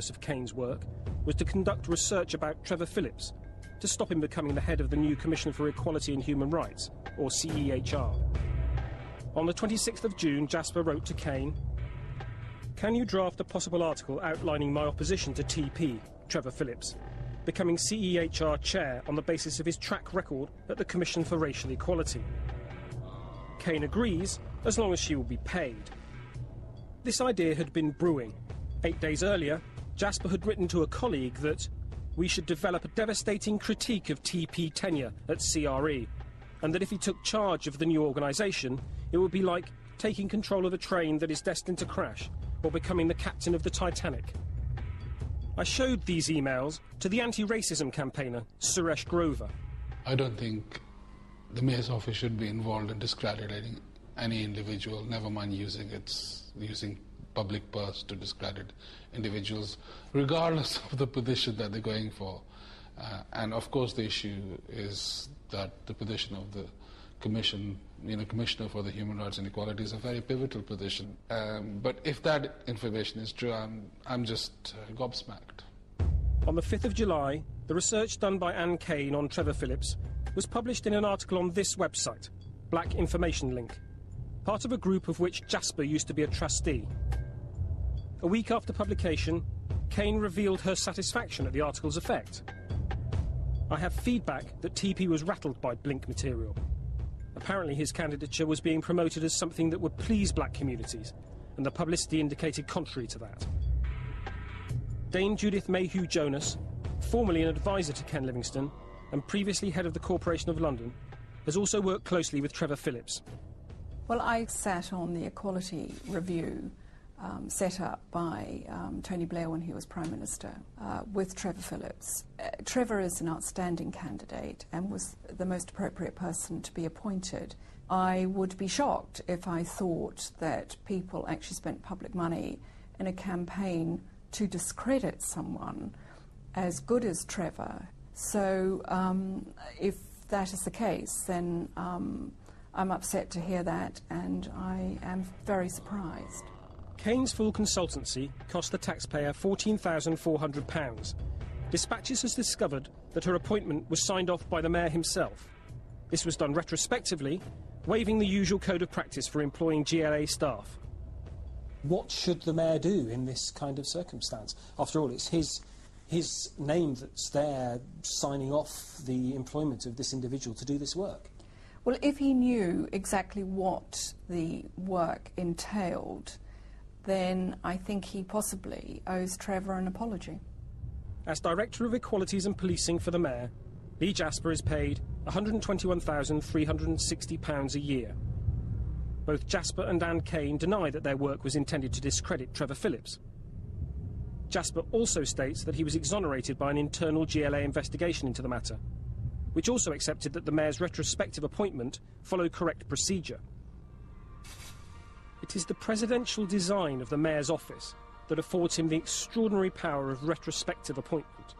of Kane's work was to conduct research about Trevor Phillips to stop him becoming the head of the new Commission for Equality and Human Rights, or CEHR. On the 26th of June, Jasper wrote to Kane, "Can you draft a possible article outlining my opposition to TP, Trevor Phillips, becoming CEHR chair on the basis of his track record at the Commission for Racial Equality?" Kane agrees, as long as she will be paid. This idea had been brewing. 8 days earlier, Jasper had written to a colleague that we should develop a devastating critique of TP tenure at CRE, and that if he took charge of the new organisation, it would be like taking control of a train that is destined to crash, or becoming the captain of the Titanic. I showed these emails to the anti-racism campaigner, Suresh Grover. I don't think the mayor's office should be involved in discrediting any individual, never mind using public purse to discredit individuals, regardless of the position that they're going for. And of course the issue is that the position of the Commissioner for the Human Rights and Equality is a very pivotal position. But if that information is true, I'm just gobsmacked. On the 5th of July, the research done by Anne Kane on Trevor Phillips was published in an article on this website, Black Information Link, part of a group of which Jasper used to be a trustee. A week after publication, Kane revealed her satisfaction at the article's effect. "I have feedback that TP was rattled by Blink material. Apparently his candidature was being promoted as something that would please black communities, and the publicity indicated contrary to that." Dame Judith Mayhew Jonas, formerly an advisor to Ken Livingstone and previously head of the Corporation of London, has also worked closely with Trevor Phillips. Well, I sat on the Equality Review set up by Tony Blair when he was Prime Minister with Trevor Phillips. Trevor is an outstanding candidate and was the most appropriate person to be appointed. I would be shocked if I thought that people actually spent public money in a campaign to discredit someone as good as Trevor. So if that is the case, then I'm upset to hear that, and I am very surprised. Kane's full consultancy cost the taxpayer £14,400. Dispatches has discovered that her appointment was signed off by the mayor himself. This was done retrospectively, waiving the usual code of practice for employing GLA staff. What should the mayor do in this kind of circumstance? After all, it's his name that's there signing off the employment of this individual to do this work. Well, if he knew exactly what the work entailed, then I think he possibly owes Trevor an apology. As Director of Equalities and Policing for the Mayor, Lee Jasper is paid £121,360 a year. Both Jasper and Anne Kane deny that their work was intended to discredit Trevor Phillips. Jasper also states that he was exonerated by an internal GLA investigation into the matter, which also accepted that the Mayor's retrospective appointment followed correct procedure. It is the presidential design of the Mayor's office that affords him the extraordinary power of retrospective appointment.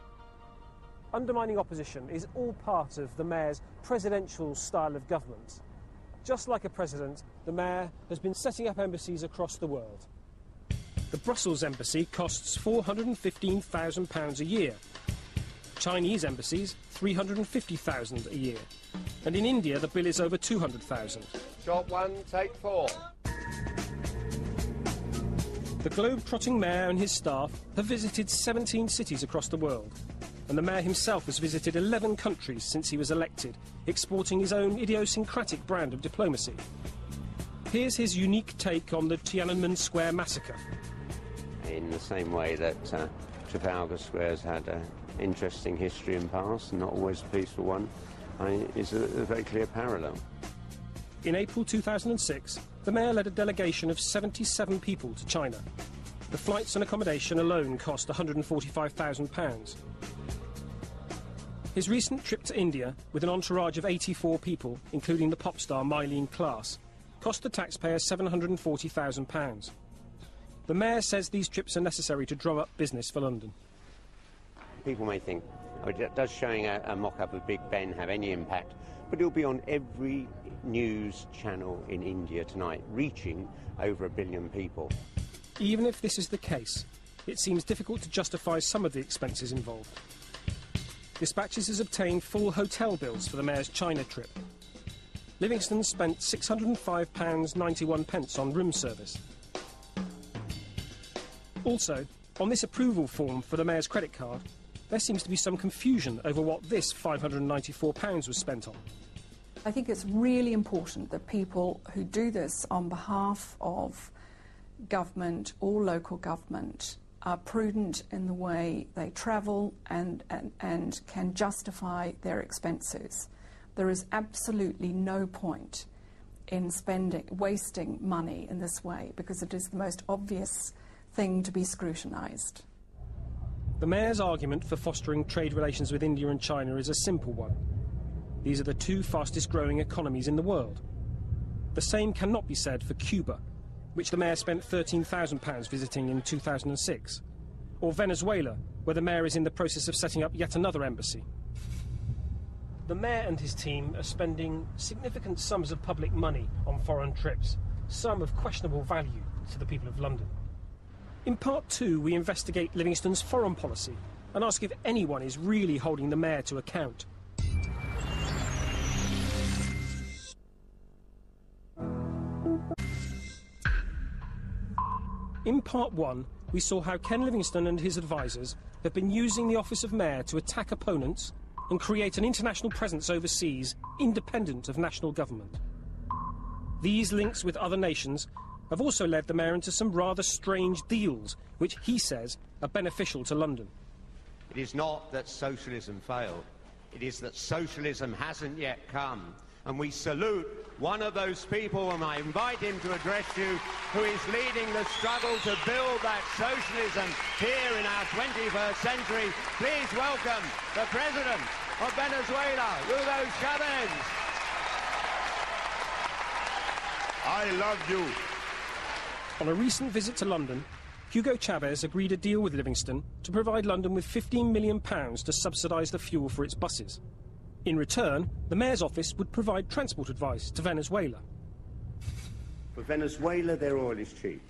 Undermining opposition is all part of the Mayor's presidential style of government. Just like a president, the Mayor has been setting up embassies across the world. The Brussels embassy costs £415,000 a year. Chinese embassies, £350,000 a year. And in India, the bill is over £200,000. Shot one, take 4. The globe-trotting mayor and his staff have visited 17 cities across the world, and the mayor himself has visited 11 countries since he was elected, exporting his own idiosyncratic brand of diplomacy. Here's his unique take on the Tiananmen Square massacre. In the same way that Trafalgar Square's had an interesting history and past, not always a peaceful one, is a very clear parallel. In April 2006, the mayor led a delegation of 77 people to China. The flights and accommodation alone cost £145,000. His recent trip to India, with an entourage of 84 people, including the pop star Mylene Klaas, cost the taxpayer £740,000. The mayor says these trips are necessary to drum up business for London. People may think, oh, does showing a mock-up of Big Ben have any impact? But it'll be on every news channel in India tonight, reaching over 1 billion people. Even if this is the case, it seems difficult to justify some of the expenses involved. Dispatches has obtained full hotel bills for the Mayor's China trip. Livingston spent £605.91 on room service. Also, on this approval form for the Mayor's credit card, there seems to be some confusion over what this £594 was spent on. I think it's really important that people who do this on behalf of government or local government are prudent in the way they travel and can justify their expenses. There is absolutely no point in wasting money in this way, because it is the most obvious thing to be scrutinised. The Mayor's argument for fostering trade relations with India and China is a simple one. These are the two fastest growing economies in the world. The same cannot be said for Cuba, which the Mayor spent £13,000 visiting in 2006, or Venezuela, where the Mayor is in the process of setting up yet another embassy. The Mayor and his team are spending significant sums of public money on foreign trips, some of questionable value to the people of London. In part 2, we investigate Livingston's foreign policy and ask if anyone is really holding the Mayor to account. In part 1, we saw how Ken Livingstone and his advisers have been using the office of Mayor to attack opponents and create an international presence overseas independent of national government. These links with other nations have also led the Mayor into some rather strange deals, which he says are beneficial to London. It is not that socialism failed. It is that socialism hasn't yet come. And we salute one of those people, and I invite him to address you, who is leading the struggle to build that socialism here in our 21st century. Please welcome the President of Venezuela, Hugo Chavez. I love you. On a recent visit to London, Hugo Chavez agreed a deal with Livingstone to provide London with £15 million to subsidise the fuel for its buses. In return, the Mayor's office would provide transport advice to Venezuela. For Venezuela, their oil is cheap.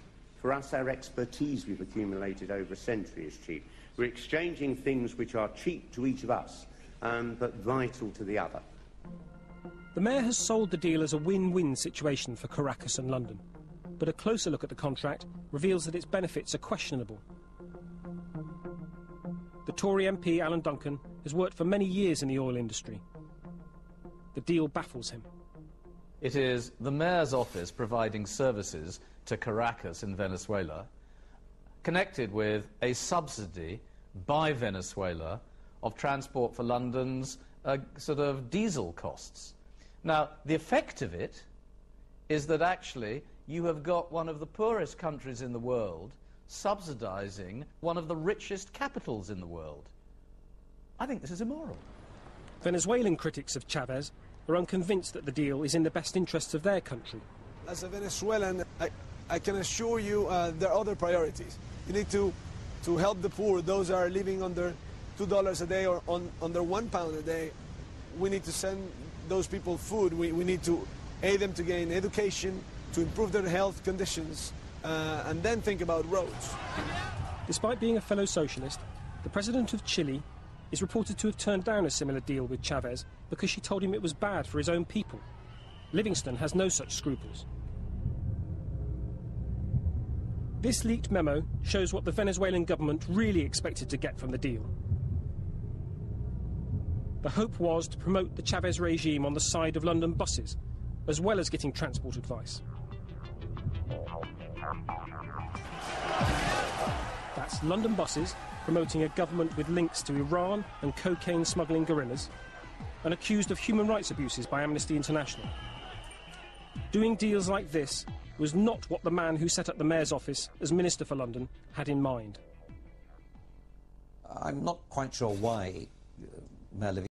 For us, our expertise we've accumulated over a century is cheap. We're exchanging things which are cheap to each of us, but vital to the other. The Mayor has sold the deal as a win-win situation for Caracas and London, but a closer look at the contract reveals that its benefits are questionable. The Tory MP Alan Duncan has worked for many years in the oil industry. The deal baffles him. It is the Mayor's office providing services to Caracas in Venezuela, connected with a subsidy by Venezuela of transport for London's sort of diesel costs. Now, the effect of it is that actually you have got one of the poorest countries in the world subsidising one of the richest capitals in the world. I think this is immoral. Venezuelan critics of Chavez are unconvinced that the deal is in the best interests of their country. As a Venezuelan, I can assure you there are other priorities. You need to help the poor, those that are living under $2 a day or under £1 a day. We need to send those people food. We need to aid them to gain education, to improve their health conditions, and then think about roads. Despite being a fellow socialist, the president of Chile is reported to have turned down a similar deal with Chavez because she told him it was bad for his own people. Livingstone has no such scruples. This leaked memo shows what the Venezuelan government really expected to get from the deal. The hope was to promote the Chavez regime on the side of London buses, as well as getting transport advice. That's London buses promoting a government with links to Iran and cocaine smuggling guerrillas, and accused of human rights abuses by Amnesty International. Doing deals like this was not what the man who set up the Mayor's office as Minister for London had in mind. I'm not quite sure why Mayor Livingstone